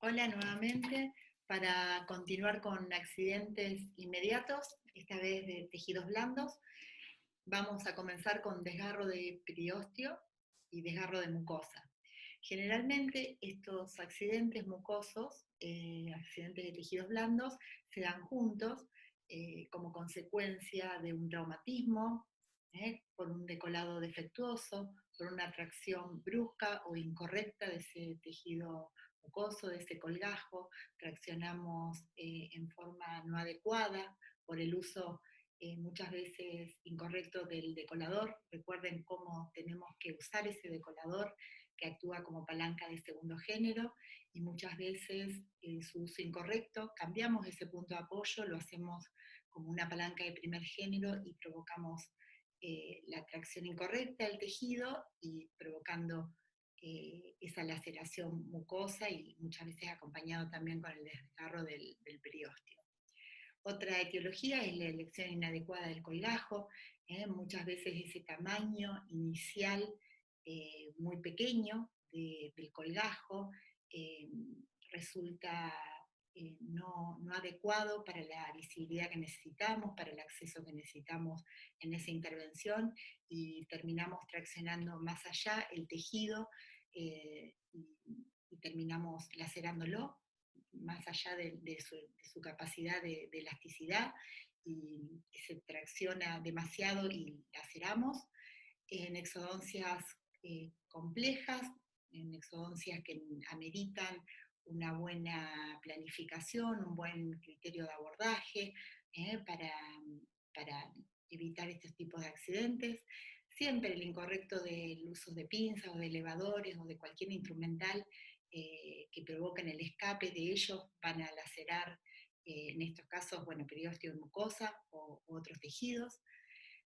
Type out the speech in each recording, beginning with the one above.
Hola nuevamente para continuar con accidentes inmediatos, esta vez de tejidos blandos. Vamos a comenzar con desgarro de periósteo y desgarro de mucosa. Generalmente estos accidentes mucosos, accidentes de tejidos blandos, se dan juntos como consecuencia de un traumatismo, por un decolado defectuoso, por una tracción brusca o incorrecta de ese tejido mucoso, de ese colgajo. Traccionamos en forma no adecuada por el uso muchas veces incorrecto del decolador. Recuerden cómo tenemos que usar ese decolador que actúa como palanca de segundo género, y muchas veces su uso incorrecto, cambiamos ese punto de apoyo, lo hacemos como una palanca de primer género y provocamos la tracción incorrecta del tejido y provocando esa laceración mucosa, y muchas veces acompañado también con el desgarro del periósteo. Otra etiología es la elección inadecuada del colgajo. Muchas veces ese tamaño inicial muy pequeño del colgajo eh, resulta no adecuado para la visibilidad que necesitamos, para el acceso que necesitamos en esa intervención, y terminamos traccionando más allá el tejido y terminamos lacerándolo más allá de su capacidad de elasticidad, y se tracciona demasiado y laceramos en exodoncias complejas, en exodoncias que ameritan una buena planificación, un buen criterio de abordaje para evitar estos tipos de accidentes. Siempre el incorrecto del uso de pinzas o de elevadores o de cualquier instrumental que provoquen el escape de ellos van a lacerar, en estos casos, bueno, periósteo y mucosa o otros tejidos.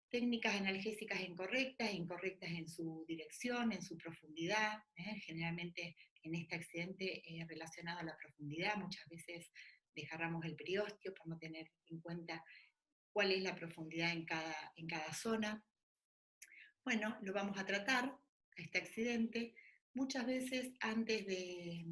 Técnicas analgésicas incorrectas, incorrectas en su dirección, en su profundidad. Generalmente en este accidente relacionado a la profundidad, muchas veces desgarramos el periósteo por no tener en cuenta cuál es la profundidad en cada zona. Bueno, lo vamos a tratar, a este accidente, muchas veces antes de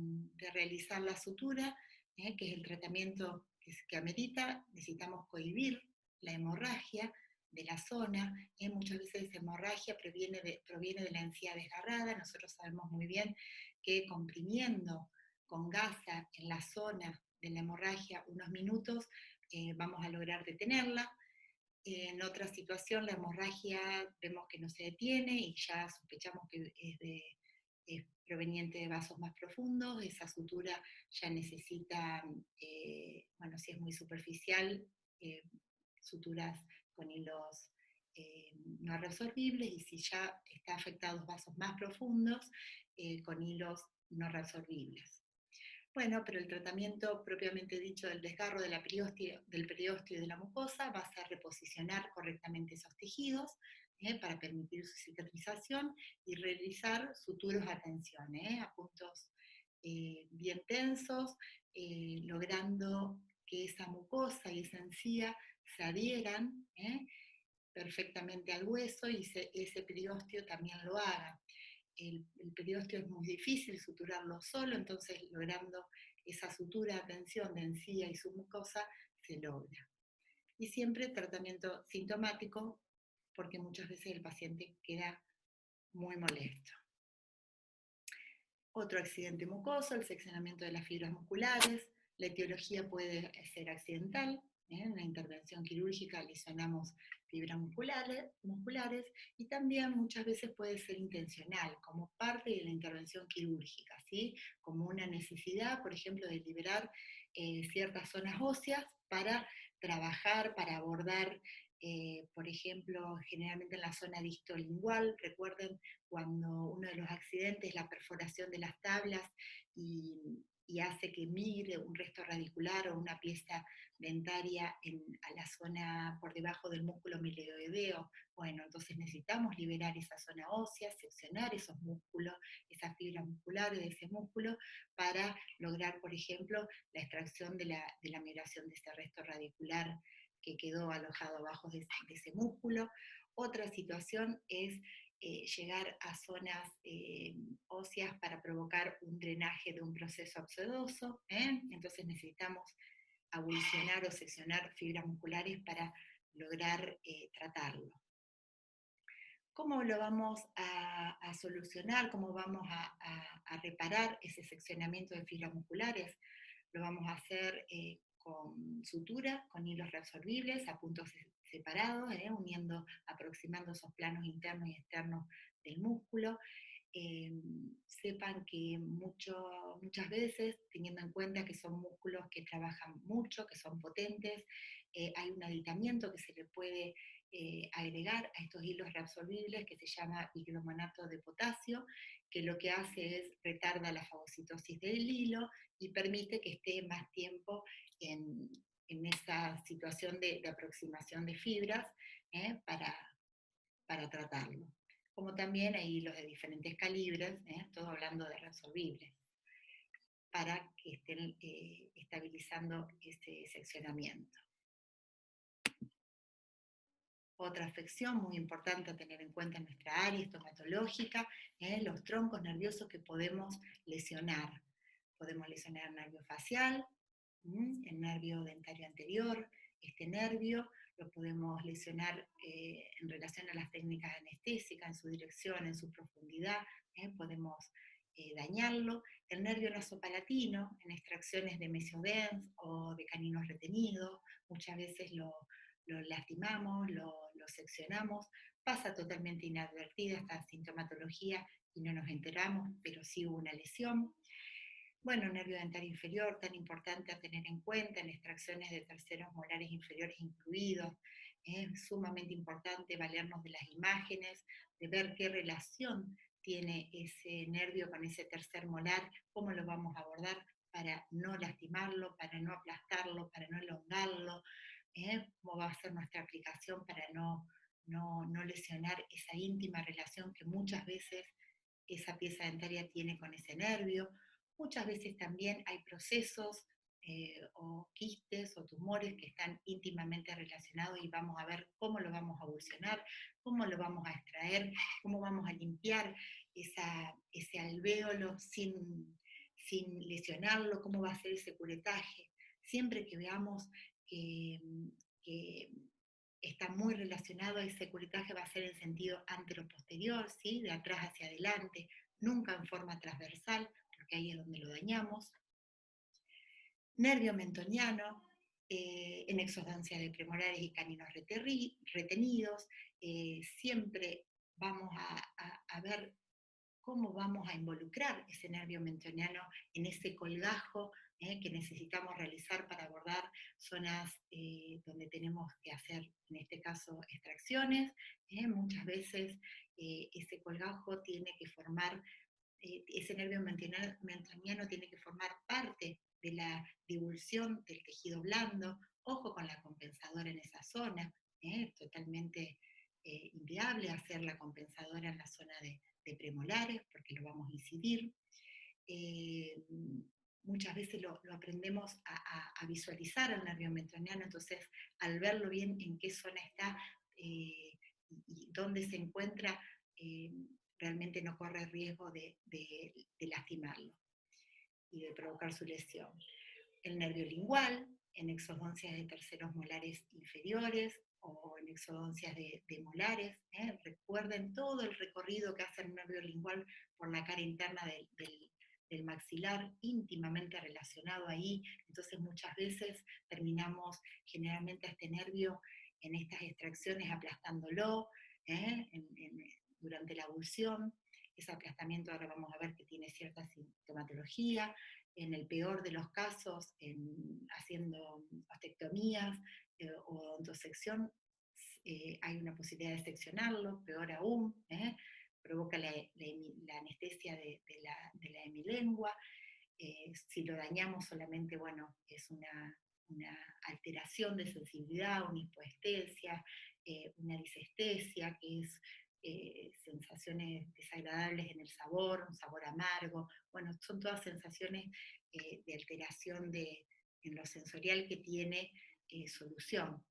realizar la sutura, que es el tratamiento que amerita. Necesitamos cohibir la hemorragia de la zona. Muchas veces esa hemorragia proviene de la encía desgarrada. Nosotros sabemos muy bien que comprimiendo con gasa en la zona de la hemorragia unos minutos, vamos a lograr detenerla. En otra situación, la hemorragia vemos que no se detiene y ya sospechamos que es proveniente de vasos más profundos. Esa sutura ya necesita, bueno, si es muy superficial, eh, suturas con hilos no resorbibles, y si ya está afectados vasos más profundos, con hilos no resorbibles. Bueno, pero el tratamiento propiamente dicho del desgarro del periósteo y de la mucosa va a ser reposicionar correctamente esos tejidos para permitir su cicatrización y realizar suturos a tensión, a puntos bien tensos, logrando que esa mucosa y esa encía se adhieran perfectamente al hueso, y ese periósteo también lo haga. El periósteo es muy difícil suturarlo solo, entonces logrando esa sutura, tensión de encía y su mucosa, se logra. Y siempre tratamiento sintomático, porque muchas veces el paciente queda muy molesto. Otro accidente mucoso, el seccionamiento de las fibras musculares. La etiología puede ser accidental. En la intervención quirúrgica lesionamos fibras musculares, y también muchas veces puede ser intencional, como parte de la intervención quirúrgica, ¿sí? Como una necesidad, por ejemplo, de liberar ciertas zonas óseas para trabajar, para abordar, por ejemplo, generalmente en la zona distolingual. Recuerden cuando uno de los accidentes es la perforación de las tablas y hace que migre un resto radicular o una pieza dentaria a la zona por debajo del músculo milioideo. Bueno, entonces necesitamos liberar esa zona ósea, seccionar esos músculos, esas fibras musculares de ese músculo, para lograr, por ejemplo, la extracción de la migración de ese resto radicular que quedó alojado abajo de ese músculo. Otra situación es llegar a zonas óseas para provocar un drenaje de un proceso abscesoso. Entonces necesitamos abulsionar o seccionar fibras musculares para lograr tratarlo. ¿Cómo lo vamos a solucionar? ¿Cómo vamos a reparar ese seccionamiento de fibras musculares? Lo vamos a hacer con sutura, con hilos reabsorbibles a puntos separados, uniendo, aproximando esos planos internos y externos del músculo. Sepan que muchas veces, teniendo en cuenta que son músculos que trabajan mucho, que son potentes, hay un aditamiento que se le puede agregar a estos hilos reabsorbibles que se llama bicromonato de potasio, que lo que hace es retarda la fagocitosis del hilo y permite que esté más tiempo en esa situación de aproximación de fibras para tratarlo. Como también hay hilos de diferentes calibres, todo hablando de reabsorbibles, para que estén estabilizando ese seccionamiento. Otra afección muy importante a tener en cuenta en nuestra área estomatológica, los troncos nerviosos que podemos lesionar. Podemos lesionar el nervio facial, el nervio dentario anterior. Este nervio lo podemos lesionar en relación a las técnicas anestésicas, en su dirección, en su profundidad, podemos dañarlo. El nervio nasopalatino, en extracciones de mesiodens o de caninos retenidos, muchas veces lo lastimamos, lo seccionamos, pasa totalmente inadvertida esta sintomatología y no nos enteramos, pero sí hubo una lesión. Bueno, nervio dentario inferior, tan importante a tener en cuenta, en extracciones de terceros molares inferiores incluidos. Es sumamente importante valernos de las imágenes, de ver qué relación tiene ese nervio con ese tercer molar, cómo lo vamos a abordar para no lastimarlo, para no aplastarlo, para no elongarlo, cómo va a ser nuestra aplicación para no lesionar esa íntima relación que muchas veces esa pieza dentaria tiene con ese nervio. Muchas veces también hay procesos o quistes o tumores que están íntimamente relacionados y vamos a ver cómo lo vamos a evolucionar, cómo lo vamos a extraer, cómo vamos a limpiar ese alvéolo sin lesionarlo, cómo va a ser ese curetaje. Siempre que veamos que está muy relacionado, ese curetaje va a ser en sentido antero-posterior, ¿sí? De atrás hacia adelante, nunca en forma transversal, porque ahí es donde lo dañamos. Nervio mentoniano, en exodancia de premolares y caninos retenidos, siempre vamos a ver cómo vamos a involucrar ese nervio mentoniano en ese colgajo que necesitamos realizar para abordar zonas donde tenemos que hacer, en este caso, extracciones. Muchas veces ese colgajo tiene que formar, ese nervio mentoniano tiene que formar parte de la divulsión del tejido blando. Ojo con la compensadora en esa zona, totalmente inviable hacer la compensadora en la zona de premolares, porque lo vamos a incidir. Muchas veces lo aprendemos a visualizar el nervio mentoniano, entonces al verlo bien en qué zona está y dónde se encuentra, realmente no corre riesgo de lastimarlo y de provocar su lesión. El nervio lingual, en exodoncias de terceros molares inferiores o en exodoncias de molares. Recuerden todo el recorrido que hace el nervio lingual por la cara interna del maxilar, íntimamente relacionado ahí. Entonces muchas veces terminamos generalmente a este nervio en estas extracciones aplastándolo durante la abulsión. Ese aplastamiento ahora vamos a ver que tiene cierta sintomatología. En el peor de los casos, haciendo ostectomías o odontosección, hay una posibilidad de seccionarlo, peor aún, provoca la anestesia de la hemilengua. Si lo dañamos solamente, bueno, es una alteración de sensibilidad, una hipoestesia, una disestesia, que es sensaciones desagradables en el sabor, un sabor amargo. Bueno, son todas sensaciones de alteración en lo sensorial que tiene solución.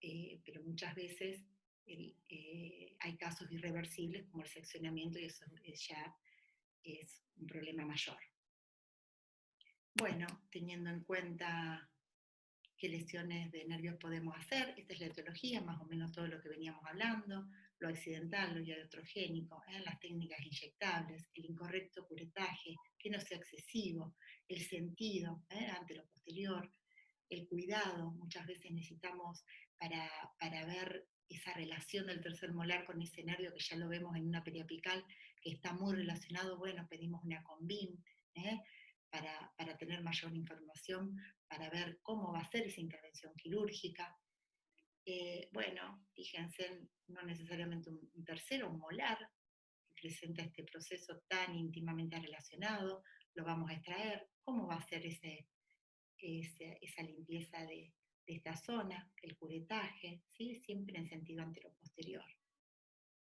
Pero muchas veces hay casos irreversibles como el seccionamiento y eso ya es un problema mayor. Bueno, teniendo en cuenta qué lesiones de nervios podemos hacer, esta es la etiología, más o menos todo lo que veníamos hablando, lo accidental, lo iatrogénico, las técnicas inyectables, el incorrecto curetaje, que no sea excesivo, el sentido ante lo posterior, el cuidado, muchas veces necesitamos para ver esa relación del tercer molar con ese nervio que ya lo vemos en una periapical que está muy relacionado, bueno, pedimos una CONVIM para tener mayor información, para ver cómo va a ser esa intervención quirúrgica. Bueno, fíjense, no necesariamente un tercero, un molar, que presenta este proceso tan íntimamente relacionado, lo vamos a extraer, cómo va a ser esa limpieza de esta zona, el curetaje, ¿sí? Siempre en sentido anteroposterior.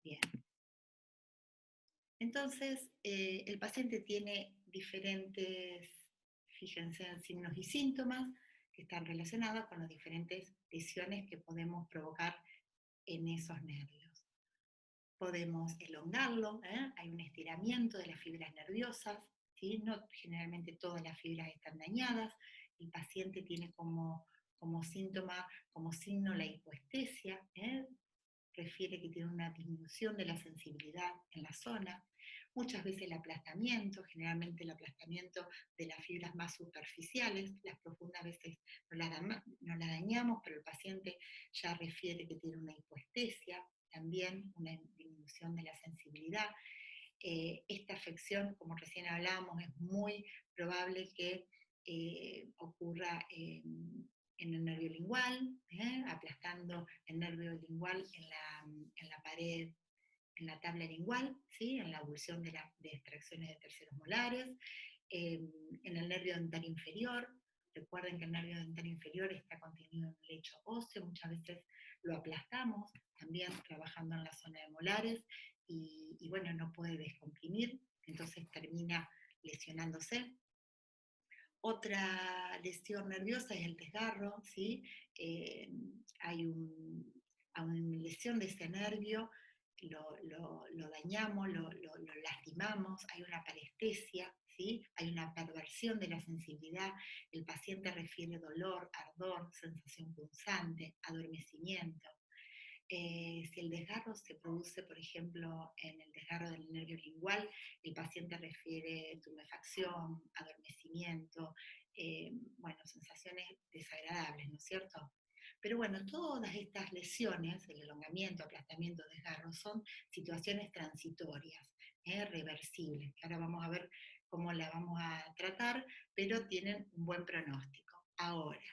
Bien. Entonces, el paciente tiene diferentes, fíjense, signos y síntomas que están relacionados con las diferentes lesiones que podemos provocar en esos nervios. Podemos elongarlo, hay un estiramiento de las fibras nerviosas, ¿sí? No, generalmente todas las fibras están dañadas, el paciente tiene como síntoma, como signo la hipoestesia, refiere que tiene una disminución de la sensibilidad en la zona, muchas veces el aplastamiento, generalmente el aplastamiento de las fibras más superficiales, las profundas a veces no las dañamos, pero el paciente ya refiere que tiene una hipoestesia, también una disminución de la sensibilidad. Esta afección, como recién hablábamos, es muy probable que ocurra en el nervio lingual, aplastando el nervio lingual en la pared, en la tabla lingual, ¿sí? En la abulsión de extracciones de terceros molares, en el nervio dental inferior. Recuerden que el nervio dental inferior está contenido en un lecho óseo, muchas veces lo aplastamos, también trabajando en la zona de molares, y bueno, no puede descomprimir, entonces termina lesionándose. Otra lesión nerviosa es el desgarro, ¿sí? Hay una lesión de ese nervio, lo dañamos, lo lastimamos, hay una parestesia, ¿sí? Hay una perversión de la sensibilidad, el paciente refiere dolor, ardor, sensación punzante, adormecimiento. Si el desgarro se produce, por ejemplo, en el desgarro del nervio lingual, el paciente refiere tumefacción, adormecimiento, bueno, sensaciones desagradables, ¿no es cierto? Pero bueno, todas estas lesiones, el elongamiento, aplastamiento, desgarro, son situaciones transitorias, reversibles, que ahora vamos a ver cómo la vamos a tratar, pero tienen un buen pronóstico. Ahora,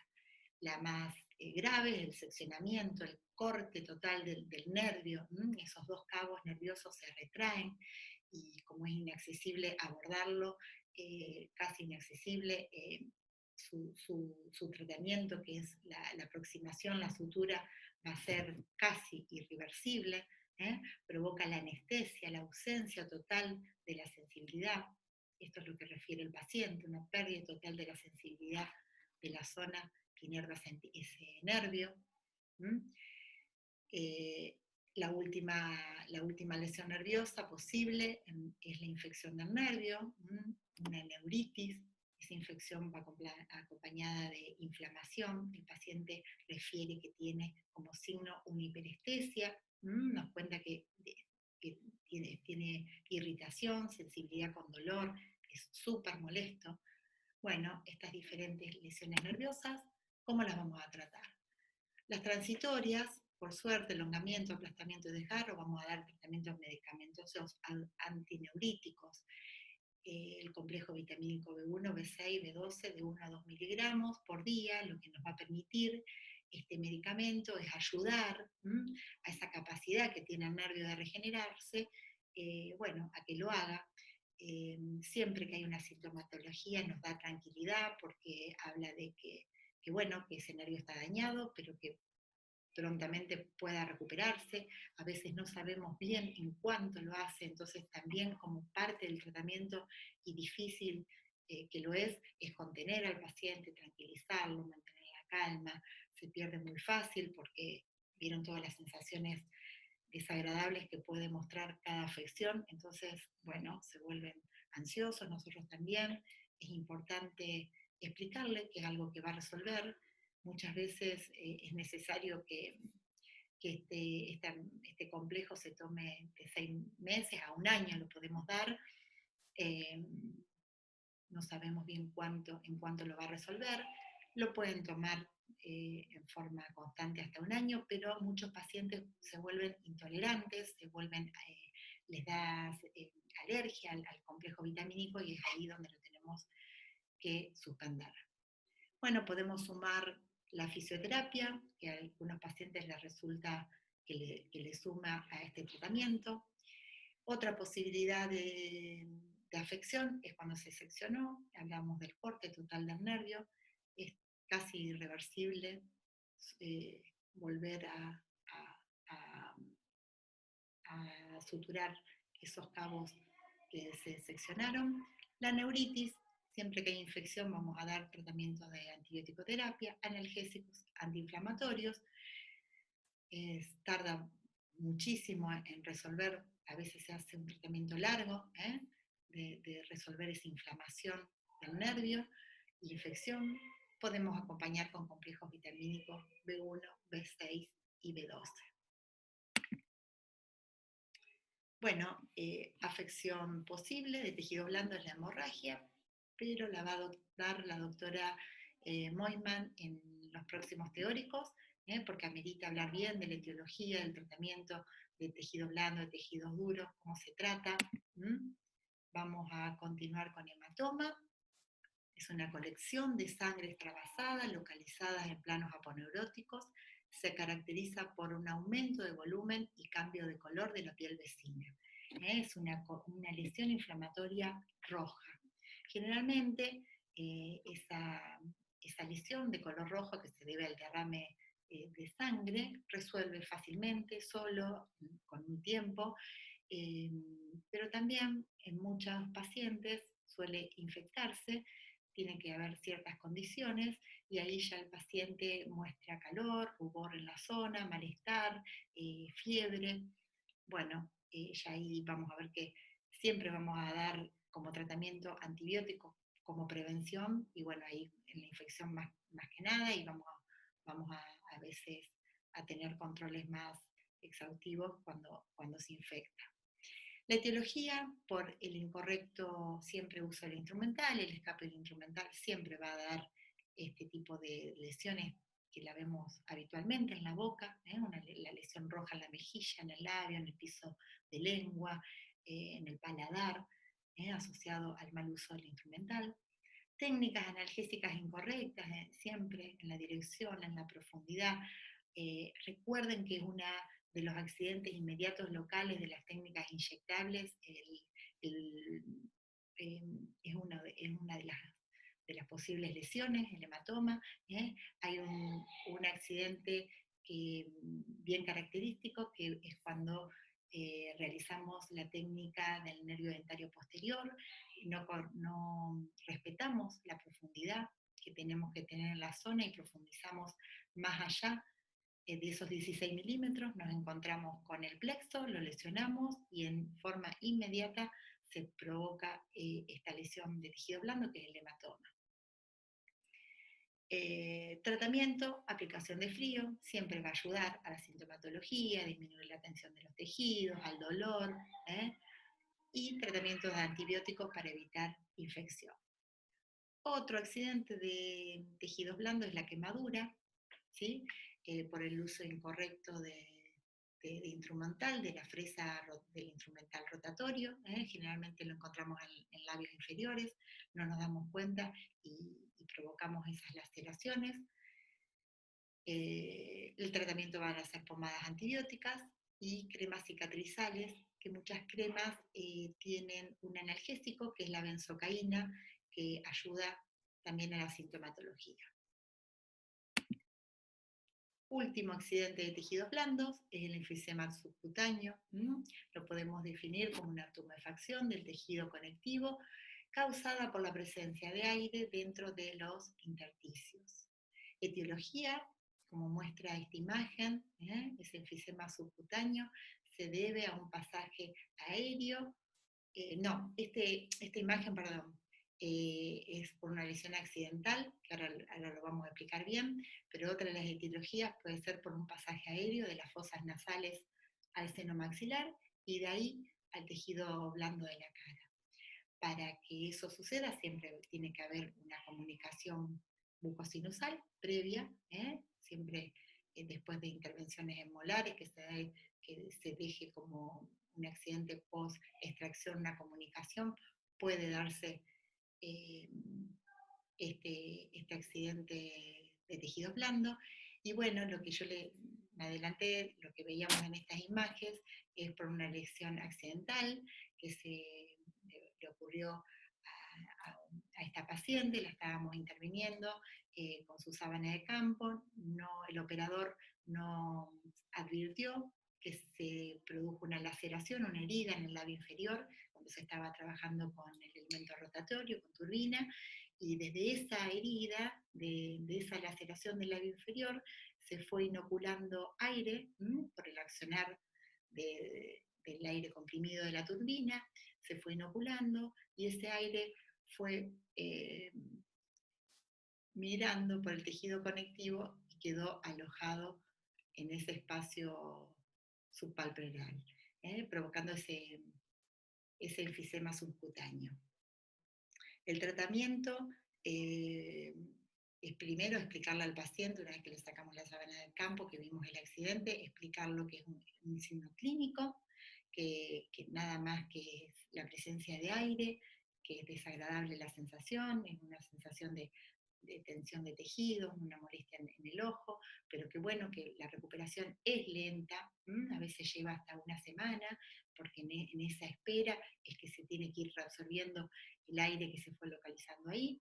la más grave es el seccionamiento, el corte total del nervio, esos dos cabos nerviosos se retraen y como es inaccesible abordarlo, casi inaccesible, su tratamiento, que es la aproximación, la sutura, va a ser casi irreversible, provoca la anestesia, la ausencia total de la sensibilidad. Esto es lo que refiere el paciente, una pérdida total de la sensibilidad de la zona que inerva ese nervio. La última lesión nerviosa posible es la infección del nervio, una neuritis. Esa infección va acompañada de inflamación. El paciente refiere que tiene como signo una hiperestesia, nos cuenta que tiene irritación, sensibilidad con dolor, es súper molesto. Bueno, estas diferentes lesiones nerviosas, ¿cómo las vamos a tratar? Las transitorias, por suerte, elongamiento, aplastamiento y desgarro, vamos a dar tratamientos medicamentosos antineuríticos. El complejo vitamínico B1, B6, B12 de 1 a 2 miligramos por día, lo que nos va a permitir este medicamento es ayudar a esa capacidad que tiene el nervio de regenerarse, bueno, a que lo haga. Siempre que hay una sintomatología nos da tranquilidad porque habla de que bueno, que ese nervio está dañado, pero que prontamente pueda recuperarse. A veces no sabemos bien en cuánto lo hace, entonces también como parte del tratamiento y difícil que lo es contener al paciente, tranquilizarlo, mantener la calma. Se pierde muy fácil porque vieron todas las sensaciones desagradables que puede mostrar cada afección. Entonces, bueno, se vuelven ansiosos, nosotros también. Es importante explicarle que es algo que va a resolver. Muchas veces es necesario que este complejo se tome de 6 meses a un año, lo podemos dar. Eh, no sabemos bien en cuánto lo va a resolver. Lo pueden tomar en forma constante hasta un año, pero muchos pacientes se vuelven intolerantes, les da alergia al complejo vitamínico y es ahí donde lo tenemos que suspender. Bueno, podemos sumar la fisioterapia, que a algunos pacientes les resulta que le suma a este tratamiento. Otra posibilidad de afección es cuando se seccionó, hablamos del corte total del nervio, es casi irreversible volver a, a suturar esos cabos que se seccionaron. La neuritis, siempre que hay infección vamos a dar tratamientos de antibiótico-terapia, analgésicos antiinflamatorios. Tarda muchísimo en resolver, a veces se hace un tratamiento largo de resolver esa inflamación del nervio, la infección. Podemos acompañar con complejos vitamínicos B1, B6 y B12. Bueno, afección posible de tejido blando es la hemorragia, pero la va a dar la doctora Moyman en los próximos teóricos, porque amerita hablar bien de la etiología, del tratamiento de tejido blando, de tejidos duros, cómo se trata. Vamos a continuar con hematoma. Es una colección de sangre extravasada localizada en planos aponeuróticos. Se caracteriza por un aumento de volumen y cambio de color de la piel vecina. Es una lesión inflamatoria roja. Generalmente esa lesión de color rojo que se debe al derrame de sangre resuelve fácilmente, solo, con un tiempo, pero también en muchos pacientes suele infectarse, tiene que haber ciertas condiciones y ahí ya el paciente muestra calor, rubor en la zona, malestar, fiebre. Bueno, ya ahí vamos a ver que siempre vamos a dar como tratamiento antibiótico como prevención y bueno, ahí en la infección más que nada y vamos a veces a tener controles más exhaustivos cuando se infecta. La etiología, por el incorrecto siempre uso del instrumental, el escape del instrumental siempre va a dar este tipo de lesiones que la vemos habitualmente en la boca, la lesión roja en la mejilla, en el labio, en el piso de lengua, en el paladar, asociado al mal uso del instrumental. Técnicas analgésicas incorrectas, siempre en la dirección, en la profundidad. Recuerden que una de los accidentes inmediatos locales de las técnicas inyectables es una de las posibles lesiones, el hematoma. Hay un accidente bien característico que es cuando realizamos la técnica del nervio dentario posterior, no respetamos la profundidad que tenemos que tener en la zona y profundizamos más allá de esos 16 milímetros, nos encontramos con el plexo, lo lesionamos y en forma inmediata se provoca esta lesión de tejido blando que es el hematoma. Tratamiento, aplicación de frío, siempre va a ayudar a la sintomatología, a disminuir la tensión de los tejidos, al dolor, y tratamientos de antibióticos para evitar infección. Otro accidente de tejidos blandos es la quemadura, ¿sí? Por el uso incorrecto de instrumental, de la fresa del instrumental rotatorio, generalmente lo encontramos en labios inferiores, no nos damos cuenta y provocamos esas laceraciones. El tratamiento van a ser pomadas antibióticas y cremas cicatrizales, que muchas cremas tienen un analgésico, que es la benzocaína, que ayuda también a la sintomatología. Último accidente de tejidos blandos es el enfisema subcutáneo. Lo podemos definir como una tumefacción del tejido conectivo causada por la presencia de aire dentro de los intersticios. Etiología, como muestra esta imagen, ese enfisema subcutáneo se debe a un pasaje aéreo. No, esta imagen, perdón, es por una lesión accidental, que ahora lo vamos a explicar bien, pero otra de las etiologías puede ser por un pasaje aéreo de las fosas nasales al seno maxilar y de ahí al tejido blando de la cara. Para que eso suceda siempre tiene que haber una comunicación bucosinusal previa, siempre después de intervenciones en molares, que se deje como un accidente post extracción, una comunicación, puede darse eh, este accidente de tejido blando. Y bueno, lo que me adelanté, lo que veíamos en estas imágenes, es por una lesión accidental que le ocurrió a esta paciente, la estábamos interviniendo con su sábana de campo, el operador no advirtió que se produjo una laceración, una herida en el labio inferior, cuando se estaba trabajando con el elemento rotatorio, con turbina, y desde esa herida, de esa laceración del labio inferior, se fue inoculando aire por el accionar del aire comprimido de la turbina, se fue inoculando y ese aire fue mirando por el tejido conectivo y quedó alojado en ese espacio subpalpebral, provocando ese enfisema subcutáneo. El tratamiento es primero explicarle al paciente, una vez que le sacamos la sábana del campo, que vimos el accidente, explicar lo que es un signo clínico, que nada más que es la presencia de aire, que es desagradable la sensación, es una sensación de tensión de tejidos, una molestia en el ojo, pero que bueno, que la recuperación es lenta, a veces lleva hasta una semana, porque en esa espera es que se tiene que ir reabsorbiendo el aire que se fue localizando ahí,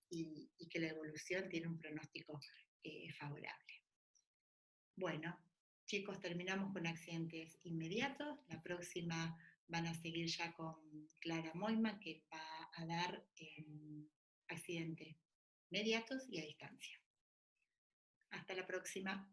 y que la evolución tiene un pronóstico favorable. Bueno, chicos, terminamos con accidentes inmediatos. La próxima van a seguir ya con Clara Moima, que va a dar accidentes mediatos y a distancia. Hasta la próxima.